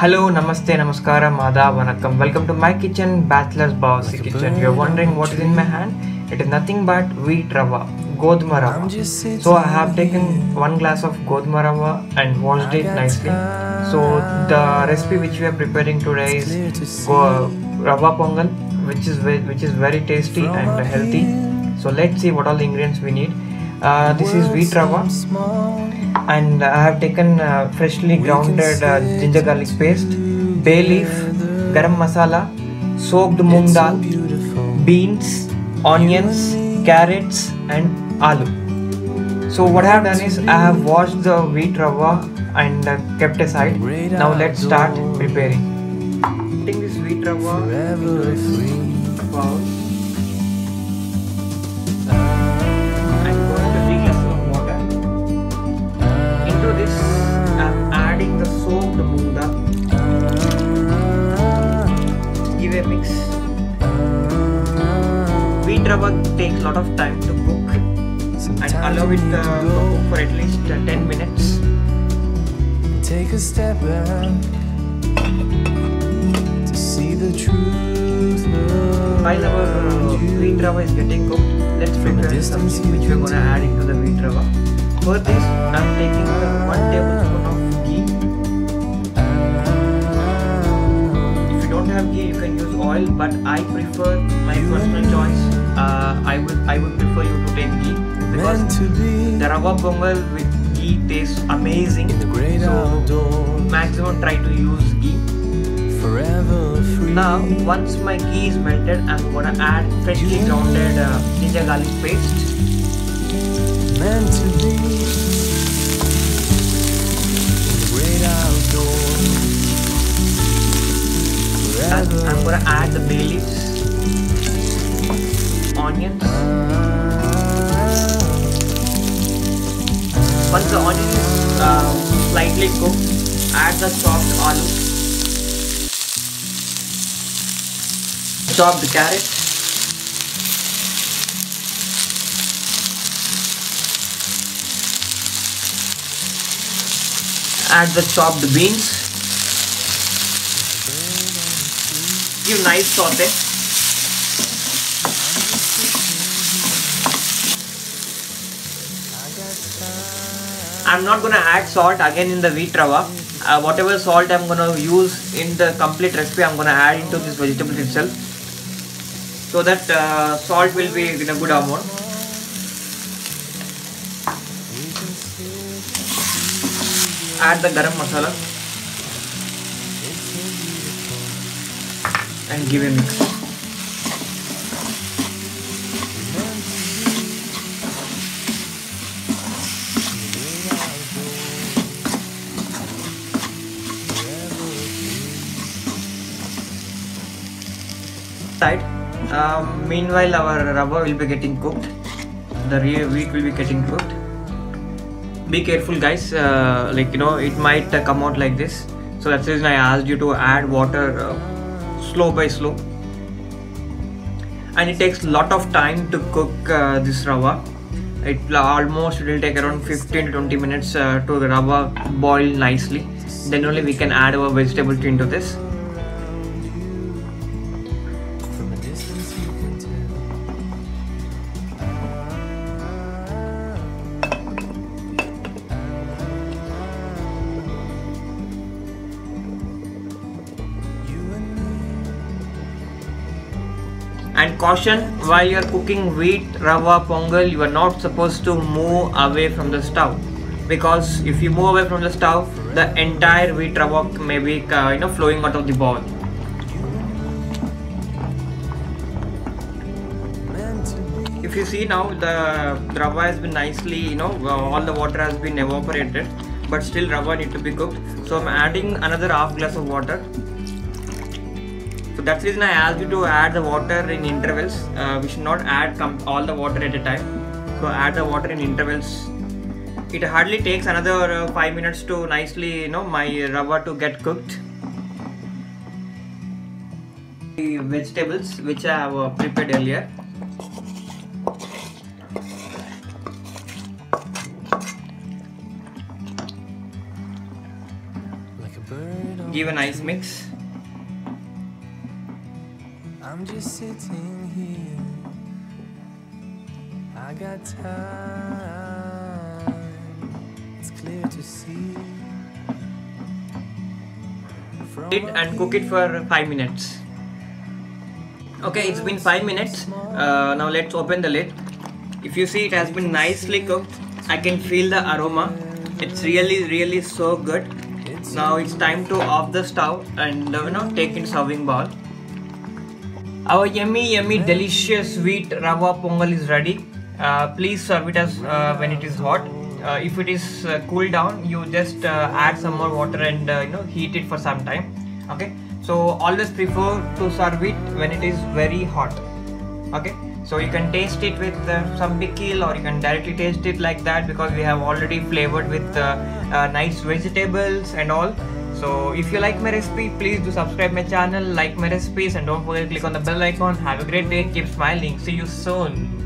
Hello, Namaste, Namaskaram, Adab, Vanakkam. Welcome to my kitchen, Bachelor's Boss Kitchen. You're wondering what is in my hand? It is nothing but wheat rava, Godhuma rava. So I have taken 1 glass of Godhuma rava and washed it nicely. So the recipe which we are preparing today is rava pongal, which is very tasty and healthy. So let's see what all the ingredients we need. This is wheat rava, and I have taken freshly grounded ginger garlic paste, bay leaf, garam masala, soaked moong dal, beans, onions, carrots and aloo. So what I have done is I have washed the wheat rava and kept aside. Now let's start preparing. Putting this wheat rava into this bowl. Give a mix. Wheat rava takes a lot of time to cook and allow it to cook for at least 10 minutes. Take a step back to see the truth. While our wheat rava is getting cooked, let's prepare something which we are going to add into the wheat rava. For this, I am taking 1 tablespoon of ghee. If you don't have ghee, you can use oil, but I prefer my personal choice. I would prefer you to take ghee because the rava pongal with ghee tastes amazing. So maximum try to use ghee. Now once my ghee is melted, I'm gonna add freshly grounded ginger garlic paste. Meant to be in the great outdoors. And I'm gonna add the bay leaves, onions. Once the onion is slightly cooked, add the chopped aloo, chopped carrot, add the chopped beans. Give nice saute. I'm not gonna add salt again in the wheat rava. Whatever salt I'm gonna use in the complete recipe, I'm gonna add into this vegetable itself, so that salt will be in a good amount. Add the garam masala and give a mix. Meanwhile our rava will be getting cooked. The wheat will be getting cooked. Be careful guys, it might come out like this. So that's the reason I asked you to add water slow by slow. And it takes a lot of time to cook this rava. It will take around 15 to 20 minutes to the rava boil nicely. Then only we can add our vegetables into this. And caution, while you are cooking wheat rava pongal, you are not supposed to move away from the stove, because if you move away from the stove, the entire wheat rava may be flowing out of the bowl. If you see now, the rava has been nicely, all the water has been evaporated, but still rava need to be cooked. So I'm adding another half glass of water. So that's the reason I asked you to add the water in intervals. We should not add all the water at a time. So add the water in intervals. It hardly takes another 5 minutes to nicely, my rava to get cooked. The vegetables which I have prepared earlier. bird give a nice mix. I'm just sitting here. I got time. It's clear to see. It and cook it for 5 minutes. Okay, it's been 5 minutes. Now let's open the lid. If you see, it has been nicely cooked. I can feel the aroma. It's really so good. Now it's time to off the stove and take in serving bowl. Our yummy delicious wheat rava pongal is ready. Please serve it as when it is hot. If it is cooled down, you just add some more water and heat it for some time. Okay, so always prefer to serve it when it is very hot. Okay, so you can taste it with some pickle, or you can directly taste it like that, because we have already flavored with nice vegetables and all. So if you like my recipe, please do subscribe my channel, like my recipes, and don't forget to click on the bell icon. Have a great day, keep smiling, see you soon.